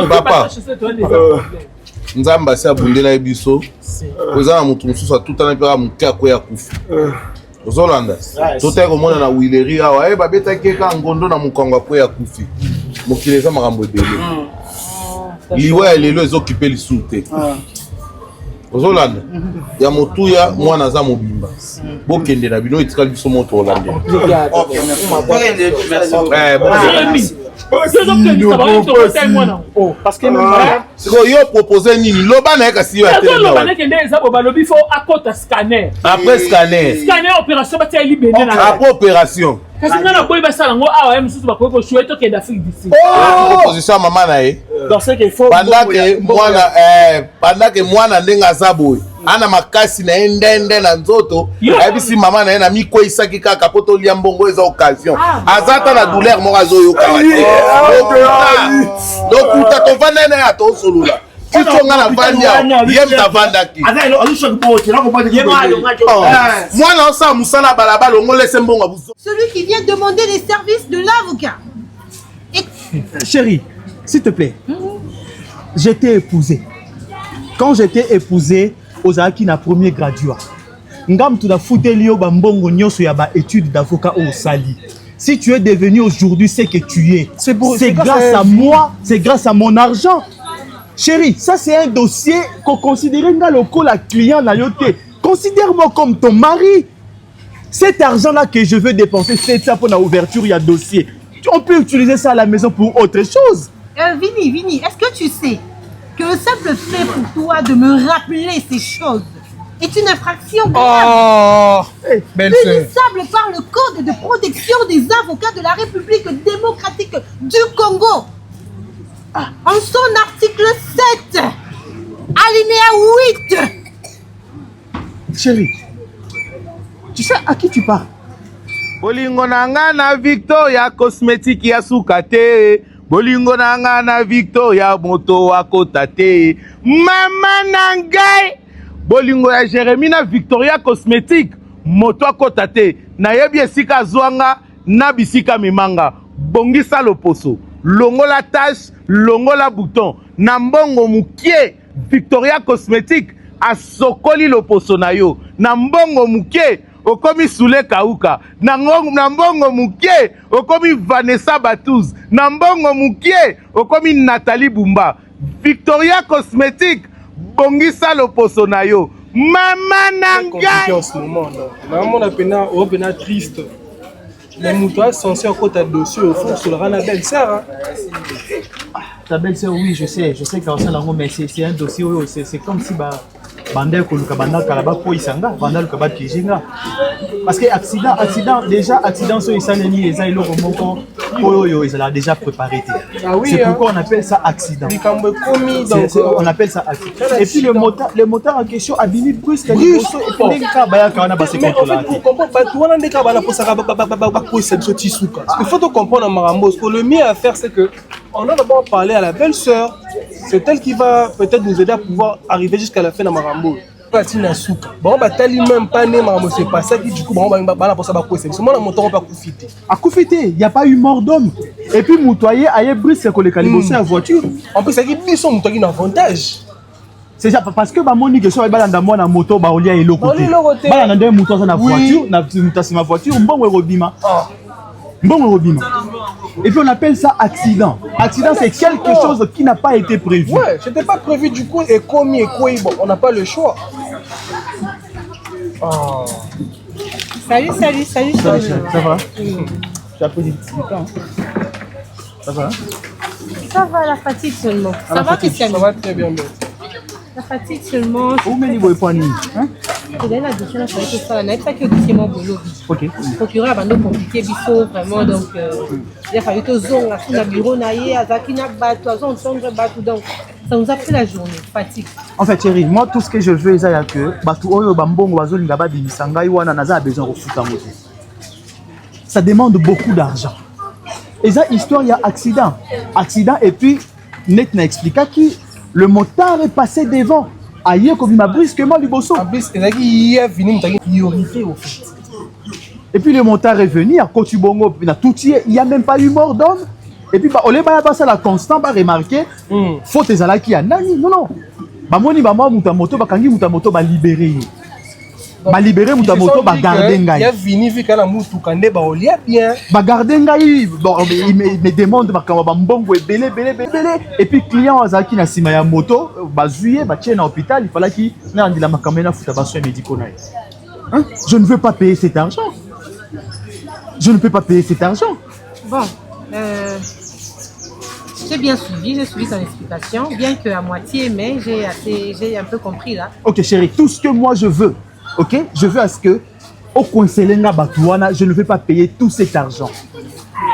Papa. Nzamba sa bundela ebiso. Kozana mutu mususu tutana pera mukia ko ya kufa. Ozolanda. Tota ko mona na wileri awa e babeta keka ngondo na mukongo ko ya kufi. Mokileza makambo ebele. Liwa lelo ezokipe lisute. Ozolanda. Ya motuya mwana za mobimba. Bokende na bino etikali biso moto Hollande. Parce que yo proposé nini loba na kasi yo atelo loba na kende eza bo balobi fo akota scanner après scanner opération ba tia libende na après opération kasi ngana boy ba sala ngo awa em susu ba ko choix to kende Afrique du Sud proposition maman na ye dans ce qu'il faut pendant que mwana ndenga zaboy ana makasi na ndende na nzoto ayebisi mama na ye na mikoisaki kaka po tolia mbongo eza occasion azata na douleur moko azoyoka donc utatofanda na ya tosolola titonga na vandi ye mtavandaki mwana osa musala balabala ongolese mbongo abuzo. Celui qui vient demander les services de l'avocat. Chérie, s'il te plaît, je t'ai épousé. Quand je t'ai épousé, ozalaki na premier graduat. Ngam tu da futeli yo bambongo nyoso ya ba étude d'avocat au sali. Si tu es devenu aujourd'hui ce que tu es, c'est grâce à moi, c'est grâce à mon argent. Chérie, ça c'est un dossier qu'on considère nga loko la client na yote. Considère-moi comme ton mari. Cet argent-là que je veux dépenser, c'est ça pour la ouverture, il y a dossier. On peut utiliser ça à la maison pour autre chose. Vini, est-ce que tu sais que le simple fait pour toi de me rappeler ces choses est une infraction grave, punissable par le Code de protection des avocats de la République démocratique du Congo. En son article 7, alinéa 8. Chérie, tu sais à qui tu parles? Bolingo nanga na Victoria cosmétique ya sukate. Bolingo nanga na Victoria moto wakota te. Mama nangai. Bolingo ya Jérémy na Victoria cosmétique moto wakota te. Na yebi esika zwanga na bisika mimanga. Bongisa loposo. Longola tache, longola bouton. Na mbongo mukie Victoria cosmétique a sokoli loposo na yo. Na mbongo mukie okomi Soule Kauka. Na mbongo mukie okomi Vanessa Batuz. Na mbongo mukie okomi Nathalie Bumba. Victoria cosmétique bongisa loposo na yo. Mama nangai. En ce moment là. Maman a pena triste. Mais Moutoua est censé encore ta dossier au fond sur le rana belle-sœur. Ta belle-sœur, oui, je sais qu'en ça, mais c'est un dossier, c'est comme si Bandel Koluka Bandal Kalaba Poisanga, Bandal Kaba Kijinga. Parce que accident sur Isaneni et Zaïlo Romoko, ils ont déjà préparé. C'est pourquoi on appelle ça accident. On appelle ça accident. Et puis le moteur en question a bini brusque. Il faut comprendre, le mieux à faire, c'est que on a d'abord parlé à la belle-sœur. C'est elle qui va peut-être nous aider à pouvoir arriver jusqu'à la fin de Marambo. Bon, même pas né, c'est pas ça qui du coup, c'est moi mon temps pas profiter. À profiter, il n'y a pas eu mort d'homme. Et puis, Moutoyer a eu brisé que les calibos en voiture. En plus, c'est qu'ils sont Moutoyer un avantage. C'est ça, parce que Monique soit dans la moto, il y a un côté. Il y a un moto dans la voiture, ma voiture, bon, Robima. Bon, Robima. Et puis on appelle ça accident. Accident, c'est quelque chose qui n'a pas été prévu. Ouais, c'était pas prévu du coup, et commis, et quoi, bon, on n'a pas le choix. Oh. Salut. Ça va? Tu as pris du temps. Ça va? Ça va, la fatigue seulement. Ça va, Christian? Ça va très bien, bête. La fatigue seulement. Où mets les poignets? Il a dit que ça n'a pas que du boulot. Ok. Le procureur a abandonné compliqué, vraiment. Donc, il a fallu que zone, la bureau, Azakina, Batou, donc ça nous a pris la journée, fatigue. En fait, chérie, moi, tout ce que je veux, c'est que Batou, Oyo, Bambongo, Bazoli, Gabadi, Misanga, Iwana, Naza a besoin de foutre. Ça demande beaucoup d'argent. Et ça, histoire, il y a accident. Accident, et puis, Net n'a expliqué qui le motard est passé devant. Aïe, comme il m'a brusquement du bosso. Il est venu me priorité au fait. Et puis le motard est venu à Kotubongo, il n'y a même pas eu mort d'homme. Et puis, au lieu de la constant, va remarquer, faut tes ala qui a nani. Non, non. Bamoni, bama, moutamoto, bakangi, moutamoto, ba libéré. Ba libéré, moutamoto, ba garder ngai. Il y a vini, vu qu'elle a moutou, kande, ba olia bien. Ba garder ngai, bon, il me demande, ba kama, ba mbongo, belé. Et puis, client, azaki, na sima ya moto, ba zuye, ba tient à l'hôpital, il fallait qu'il n'a pas de la makamena, fouta, ba soin médicaux. Hein? Je ne veux pas payer cet argent. Je ne peux pas payer cet argent. Bon, j'ai bien suivi, j'ai suivi ton explication, bien qu'à moitié, mais j'ai un peu compris là. Ok chérie, tout ce que moi je veux, ok, je veux à ce que au conseiller Batouana, je ne veux pas payer tout cet argent.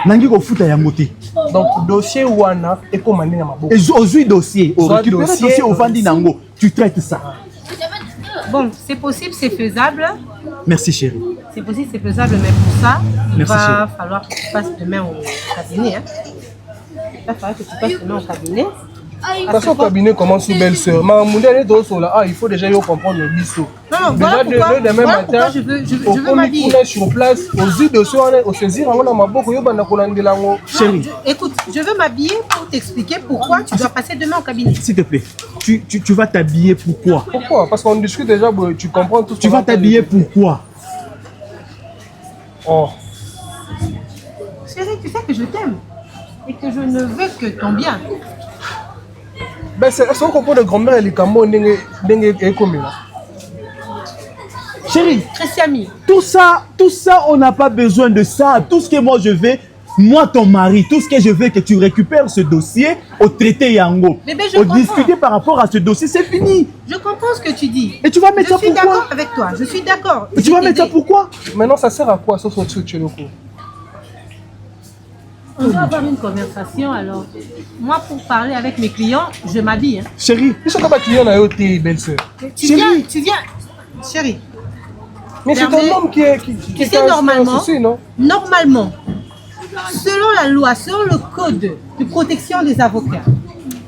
Nangi ko futa ya moté. Donc dossier wana et commandé na maboko. Et aujourd'hui dossier, au récupérer dossier au Vandi Nango, tu traites ça. Bon, c'est possible, c'est faisable. Merci chérie. C'est possible, c'est faisable, mais pour ça, il Merci, va chérie. falloir que tu passes demain au cabinet. Hein. Il va falloir que tu passes demain au cabinet. Parce que le cabinet commence sous belle-sœur. Il faut déjà comprendre le biseau. Non, déjà voilà demain pourquoi matin, je veux m'habiller. sur place, aux yeux de soi, au saisir, on a ma beaucoup, Chérie, Écoute, je veux m'habiller pour t'expliquer pourquoi tu dois passer demain au cabinet. s'il te plaît, tu vas t'habiller pourquoi? Pourquoi? Parce qu'on discute déjà, tu comprends tout ce Tu vas t'habiller pourquoi? Oh. Chérie, tu sais que je t'aime et que je ne veux que ton bien. Ben c'est ce qu'on comprend de grand-mère et les camo n'engagent comme là. Chérie, Christiami, tout ça, on n'a pas besoin de ça. Tout ce que moi je veux, moi ton mari, tout ce que je veux que tu récupères ce dossier au traité Yango. Bébé, je au comprends. discuter par rapport à ce dossier, c'est fini. je comprends ce que tu dis. Et tu vas mettre Je ça suis pourquoi? d'accord avec toi, je suis d'accord. Et tu vas mettre ça pourquoi? Maintenant, ça sert à quoi, sauf au tu le coup? On va avoir une conversation alors. Moi, pour parler avec mes clients, je m'habille. Hein. Chérie, Ils sont comme un client à ôter, belle-sœur. Tu Chérie. viens. Chérie, Mais c'est Hervé, un homme qui tu sais, normalement, un souci, non? normalement, selon la loi, selon le code de protection des avocats,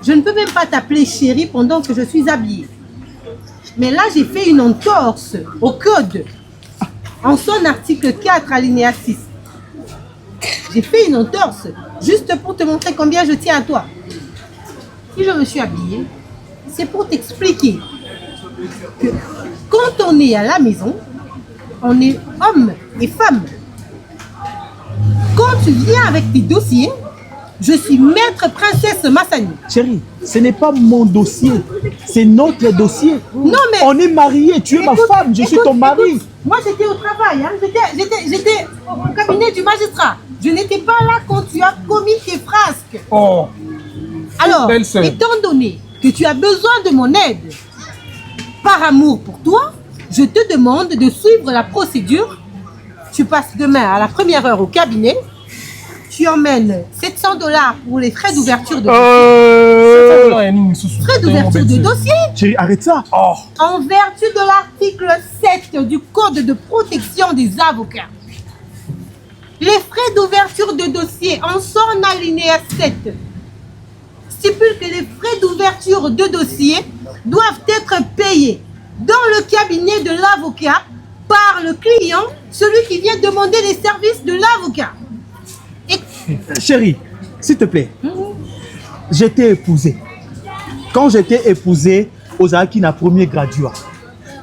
je ne peux même pas t'appeler chérie pendant que je suis habillée. Mais là, j'ai fait une entorse au code en son article 4, alinéa 6. J'ai fait une entorse juste pour te montrer combien je tiens à toi. Si je me suis habillée, c'est pour t'expliquer que quand on est à la maison, on est homme et femme. Quand tu viens avec tes dossiers, je suis maître princesse Massani. chérie, ce n'est pas mon dossier, c'est notre dossier. Non mais... On est mariés, tu es ma femme, je suis ton mari. écoute, moi j'étais au travail, hein. J'étais au cabinet du magistrat. Je n'étais pas là quand tu as commis tes frasques. Oh. Alors, Belle sœur. étant donné que tu as besoin de mon aide, par amour pour toi, je te demande de suivre la procédure. Tu passes demain à la première heure au cabinet. Tu emmènes $700 pour les frais d'ouverture de frais d'ouverture de dossier Chérie, arrête ça. Oh. en vertu de l'article 7 du Code de protection des avocats. Les frais d'ouverture de dossier en son alinéa 7 stipule que les frais d'ouverture de dossier doivent être payés dans le cabinet de l'avocat par le client, celui qui vient demander les services de l'avocat. Chérie, s'il te plaît, j'étais épousé. Quand j'étais épousé, Ozaki na premier graduat.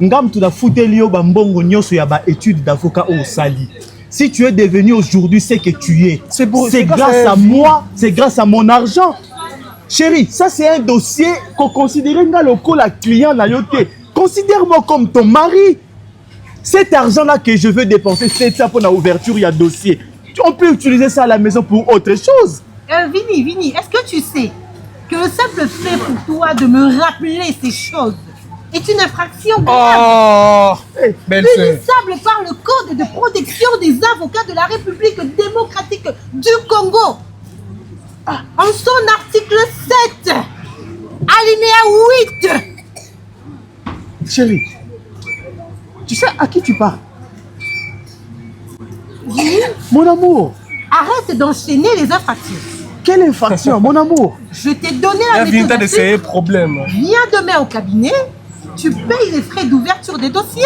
Ngam tu na foutelio bambongo nyoso ya ba études d'avocat au Sali. Si tu es devenu aujourd'hui ce que tu es, c'est grâce à moi, c'est grâce à mon argent. Chérie, ça c'est un dossier qu'on considère comme la client na yote. Considère-moi comme ton mari. Cet argent-là que je veux dépenser, c'est ça pour la ouverture, il y a dossier. On peut utiliser ça à la maison pour autre chose. Vini, est-ce que tu sais que le simple fait pour toi de me rappeler ces choses est une infraction grave, Oh. Belle-sœur. punissable par le Code de protection des avocats de la République démocratique du Congo. En son article 7, alinéa 8. Chérie, tu sais à qui tu parles? Vini, Mon amour, arrête d'enchaîner les infractions. quelle infraction, mon amour? Je t'ai donné Il y la a méthode. vite de ces problèmes. Viens demain au cabinet, tu payes les frais d'ouverture des dossiers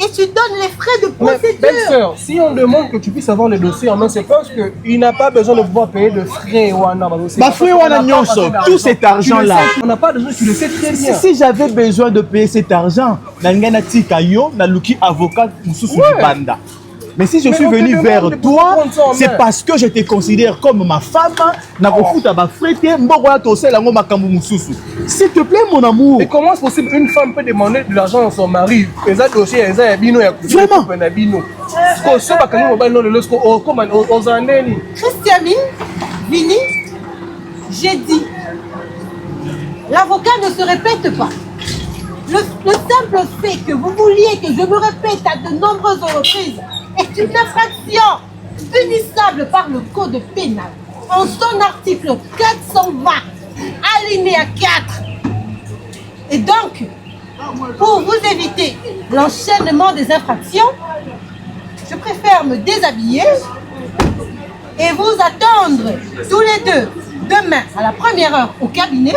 et tu donnes les frais de Mais procédure. belle-sœur, si on demande que tu puisses avoir les dossiers en main, c'est parce qu'il n'a pas besoin de pouvoir payer de frais. Ma frère, tout cet argent-là. On n'a pas besoin, tu le sais très bien. Si j'avais besoin de payer cet argent, Nangana Tikayo, Naluki avocat, Moussou Banda. Mais si je suis venu vers toi, c'est parce que je te considère comme ma femme. S'il te plaît, mon amour. Et comment est-ce possible une femme peut demander de l'argent à son mari? Vraiment? Christiane, Vini, j'ai dit, l'avocat ne se répète pas. Le simple fait que vous vouliez que je me répète à de nombreuses reprises est une infraction punissable par le code pénal en son article 420, alinéa 4. Et donc, pour vous éviter l'enchaînement des infractions, je préfère me déshabiller et vous attendre tous les deux demain à la première heure au cabinet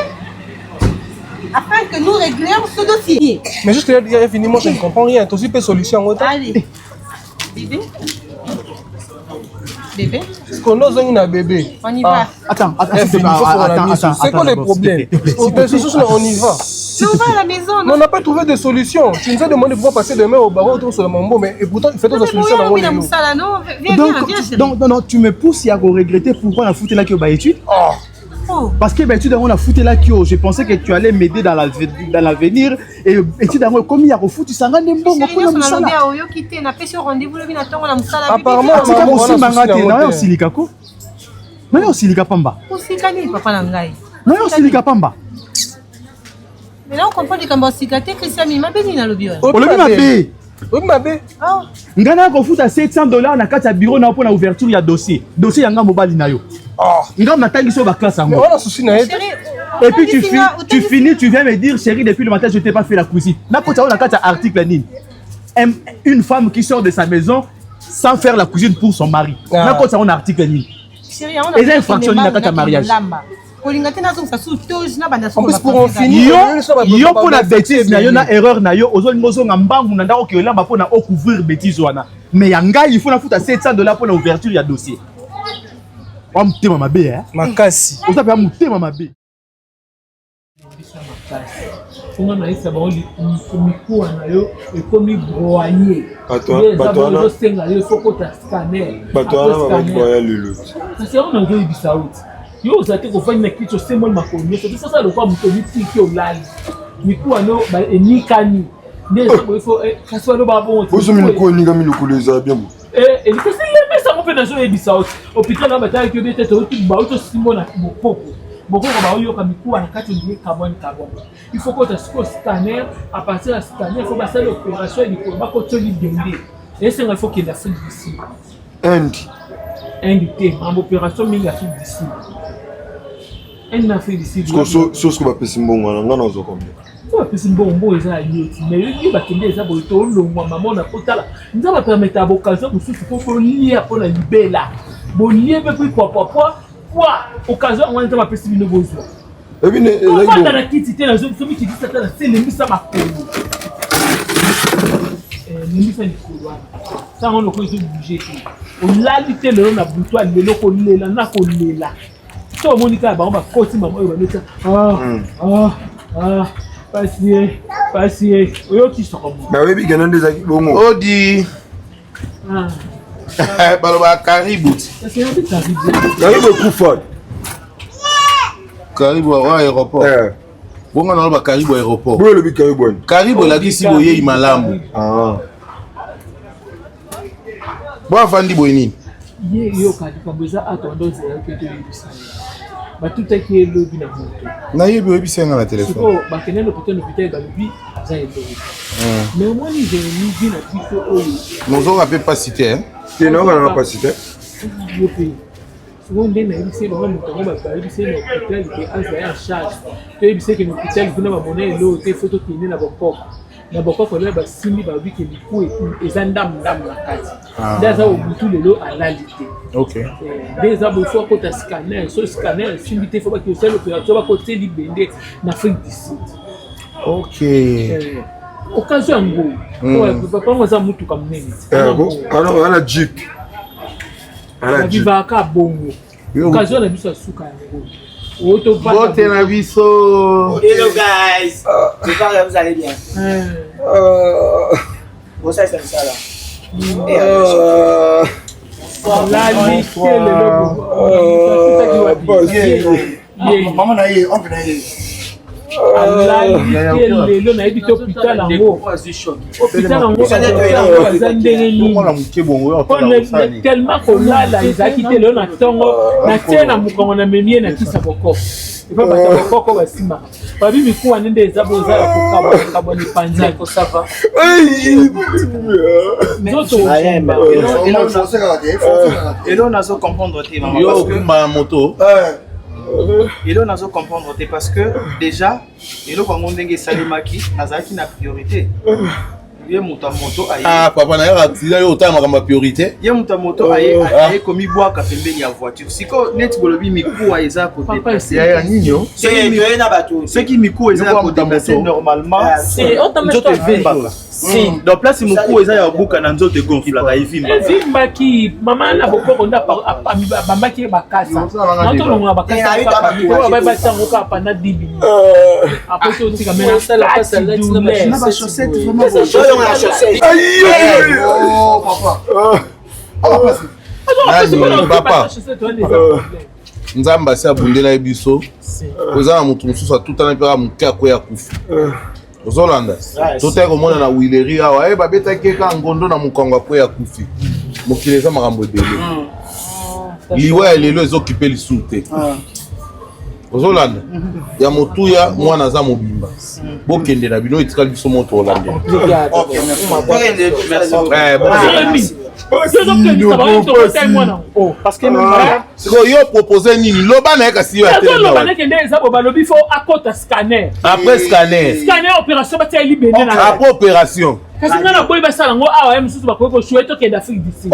afin que nous réglions ce dossier. Mais juste là, fini, moi je ne comprends rien. Tu as aussi pas de solution. Allez, bébé. Bébé, Est-ce qu'on a besoin d'un bébé? on y va. Attends, c'est quoi les problèmes? On y va. Tu vas à la maison, Mais on n'a pas trouvé de solution. Tu nous as demandé de pouvoir passer demain au barreau autour sur le mambo, mais et pourtant il fait la solution dans Viens, non, tu me pousses à regretter pourquoi on a foutu là qui au étude. Parce que étude on a foutu là qui je pensais que tu allais m'aider dans l'avenir et étude comme il y a refoutu ça ngane mbongo pour la musala. Apparemment, aussi mangate na osilika ko. Na osilika pamba. Osikani papa na ngai. Na osilika pamba. Mais là on comprend que quand osikate Christian mi mabeni na lobi. Olobi mabe. Oui, mabe. Ah. Ngana ko futa $700 na kati ya bureau na pour la ouverture ya dossier. Dossier yanga mobile na yo. Ngam natangi so ba classe Mais yango. on a souci na été. Et puis tu finis, tu viens me dire chérie depuis le matin je t'ai pas fait la cuisine. Na kota na kati ya article nini. Une femme qui sort de sa maison sans faire la cuisine pour son mari. Na kota on article nini. Chérie, on a et infraction na kati ya mariage. En plus, pour en finir, yo pour la bêtise na yo na erreur na yo ozolingozo nga mbangu na ndako ke lamba pour na couvrir bêtise wana. Mais yanga il faut na futa $700 pour l'ouverture ya dossier. On mutema mabe hein. Makasi. On s'appelle mutema mabe. On a essayé de mikuwa na yo ekomi broyer. Batwana senga yo soko ta scanner. Batwana va broyer lulu. C'est on a eu du saout. Yo osate kofanya kitu semo makonyo. C'est ça le quoi mutoni tiki olali. Mikuwa no ba enikani. Neza ko ifo kaswa lo babon. Bozo miluko ninga miluko leza bien. Et que c'est mais ça on peut dans le bisaout. Hôpital na bataille que bete to ba auto simona mopoko. Boko ba oyo ka mikuwa na kati ni carbone. Il faut que tu aies scanner à partir de scanner il faut passer l'opération et il faut que tu libérer. Et c'est il faut qu'il y ait l'Afrique d'ici. Indité en opération mais l'Afrique d'ici. En Afrique d'ici. Chose que va passer bon on a nos comme. Ouais, c'est bon ça yoti mais il va tomber ça pour tout le mois maman na kotala. Nous va permettre à vocation pour lier pour la libérer. Bon lier puis quoi occasion on va passer une besoin. Et puis on va dans la petite là je me dis ça c'est le misa makolo. Le misa makolo. Ça on le peut bouger. On l'a dit le na boutoir le loko lela na ko lela. To Monica ba on va côté maman ba mettre Passer. Oyo qui sort. Mais oui bien des aki bongo. Odi. Baloba karibu. C'est un peu tarif. Karibu Kuford. Karibu au aéroport. Bongo na ba karibu aéroport. Bo le bi karibu. Karibu la kisi boye imalambu. Bo afandi boyini. Yo kadika boza atondose que tu es. Ba tout est qui est le bina moto. Na yebi oyebi senga na téléphone. Siko ba kenelo peut-être ba bi za elo. Mais moi ni j'ai mis bien à titre oyo. Nous on rappelle pas cité hein. Tu n'as pas capacité. Yo pe. Souvent ndé na yebise ba moto ba ba yebise na hôpital qui a en charge. To yebise que l'hôpital vina ba monnaie lo te photo qui n'est na bokoko. Na bokoko le ba simi ba bi ke biku et ezandam na kati. Daza obutu lelo analyté. OK. Des abos faut que tu scanner, ce scanner simité faut pas que c'est l'opération va côté libéré en Afrique du Sud. OK. occasion yango papa ngo za mutuka munene alors ana jeep ana vivaka bongo occasion na biso suka yango bote na biso. Hello guys, j'espère que vous allez bien. Bon ça c'est ça là. Maman na ye, on peut na ye. Lelo na yebi to hôpital yango. Hôpital yango tellement kolala ezaki te lelo na ntongo na tie na mokongo na memie na kisa bokoko. Epa bata bokoko basima. Babi mikuwa nende eza boza ya kokaba ni panza ko sava. Et là on a so comprendre te maman Yo kuma moto. Et là on a so comprendre te parce que déjà et là quand on ndenge salimaki nazaki na priorité. Ye muta moto aye. Ah papa na yaka accident yo otama kama priorité. Ye muta moto aye komi bwaka pembeni ya voiture. Siko net bolobi mikuwa eza côté. Ya ninyo. Ceux qui mikuwa eza côté normalement c'est nzoto evimba. Si donc place mikuwa eza ya buka na nzoto gonfla ka evimba. Evimba ki mama na bokoko nda bambaki bakasa. Nato longa bakasa papa. Ba ba tango ka pa na dibi. Après to tika mena sala pasa na ba chaussette vraiment. Papa nzamba si abundela ye biso oza na moto mosusu atutana mpe moke akoya kufa ozolanda totali komona na wileri awa babetaki eka ngondo na mokongo akoya kufi mokili eza makambo ebele liwa ya lelo ezokipe lisu te ozolanda ya motuya mwana aza mobimba bokende na bino etikali biso moto olande parce que siko yo propose nini loba na ye kasi yo balobi fo akota scanner après scanner opération batia libende na après opération kasi nga na boyi basala ngo awa ye mosusu bakoki koshue tokende Afrique du Sud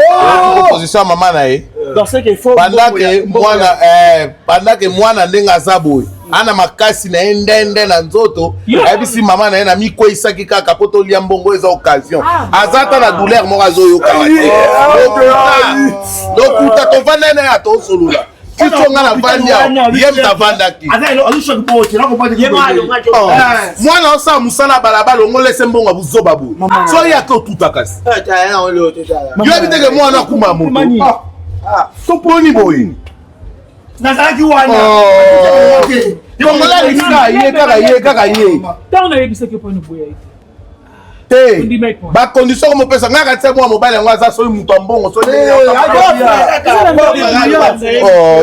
proposition ya mama na ye dans ce qu'il faut pendant que mwana ndenge aza boye ana makasi na ye ndende na nzoto ayebisi mama na ye na mikweyisaki kaka po tolia mbongo eza occasion aza ata na douleur moko azoyokaka te lokuta tovanda na ye atosolola kitonga na vandi ye mtavandaki mwana osala mosala balabala ongolese mbongo buzoba boye so ye ake otuta kasi yoyebi teke mwana akuma moto toponi boye nazalaki wana kongola lisika ye kaka ye ntango nayebisaki mponi boya te bakondition komopesa ngaka te mwa mobali yango aza soki moto ya mbongo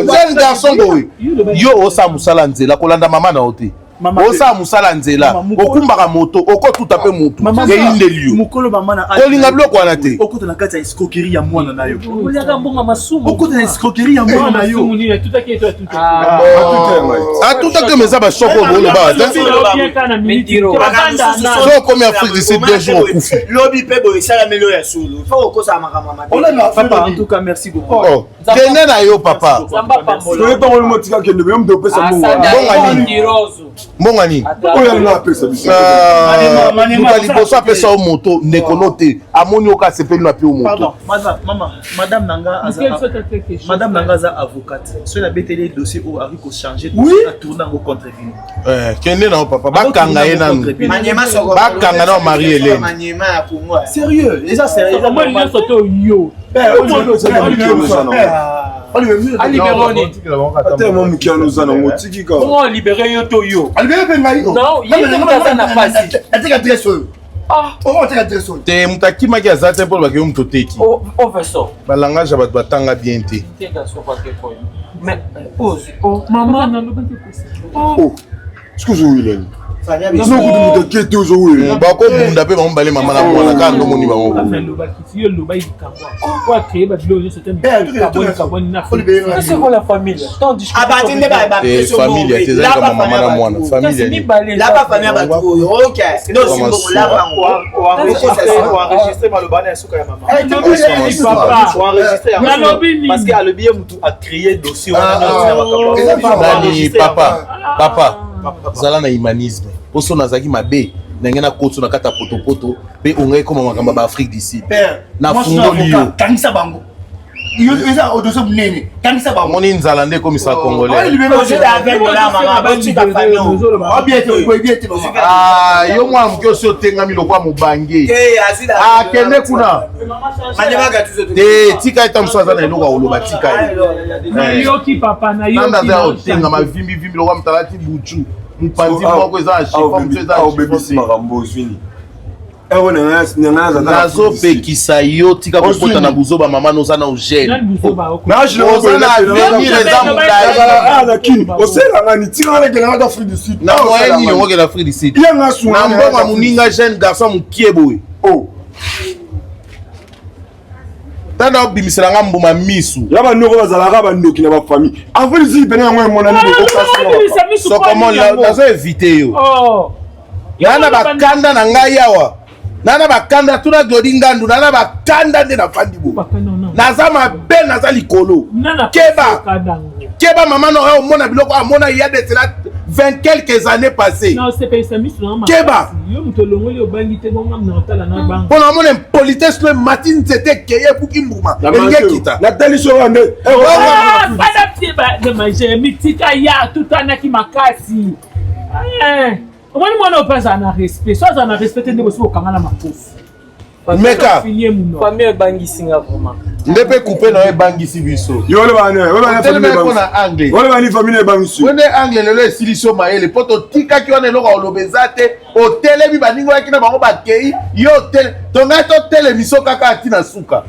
jeune garçon boye yo osala mosala nzela kolanda mama na yo te osala mosala nzela okumbaka moto okotuta mpe motu eyindeli yo kolinga biloko wana te okota na kati ya escroquerie ya mwana na yo okota na escroquerie ya mwana na yo atutaki meza bashoko oboloba so okomi Afrique du Sud 2 jours okufi lobi mpe boye esalameli oyo ya solo fo okosala makambo papa en tout cas merci beaucoup kende na yo papa mbonga nini luka liboso apesa yo moto ndekolo te amoni oka asepeli na mpe o moto madame nanga aza avocate soki nabeteli dossier oyo ari kochange atourne yango contre vino kende na yo papa bakanga ye nanu bakanga na yo Marie Hélène sérieux eza sérieux nyonso te yo comment libérer yo to yo te moto akimaki aza te mpo lobaki yo moto teki balangage ya bato batanga bien te bakobunda mpe bamobale mama na mwana kaka ndomoni bango familia te ezali kama mama na mwana familia papa zala na humanisme poso nazalaki mabe ndenge na koso na kata potopoto pe ongai koma makamba ba Afrique du Sud na moi, je suis fungoli yo avocat. Tangisa bango. Yo eza odoso munene. Tangisa bango. moni nzala nde komisa congolais yo mwana moke osi otengami lokwa mobange akende kuna te tika ete mosu aza na eloko akoloba tika yoki papa na nanda aza otenga mavimbivimbi lokwa motalati butu mopanzi moko eza na chiffon mosu eza nazopekisa yo tika kokota na buzoba mama noza na ogene oza na avenir eza molai oselangani tika kelanga Afrique du Sud na moyen nini okokela Afrique du Sud na mbongo ya moninga jeune garçon mokie boye tanda obimiselanga mbuma misu ya bandeko bazalaka bandoki na bafamille Afrique du Sud pene yango emonani sokomona nazo evite yo nana bakanda na ngai awa nana bakanda tuna glodi ngandu nana bakanda nde nafandi bo naza mabe naza likolo keba mama no omona biloko amona ya de cela 20 quelques années passées keba mpona omona impolitesse le matin c'était keye buki mbuma elingi kita natali soka nde mitika ya tutanaki makasi omoni mwana opesa na respect so aza na respect nde bosi okanga na makofi meka famille ebangisinga vraiment nde mpe coupe na yo ebangisi biso na anglais famille ebangisi wende anglais lelo esilisi yo mayele mpo totikaki wana eloko oloba eza te otelemi baningo yaki na bango bakei yo tongai totelemiso kaka ati na suka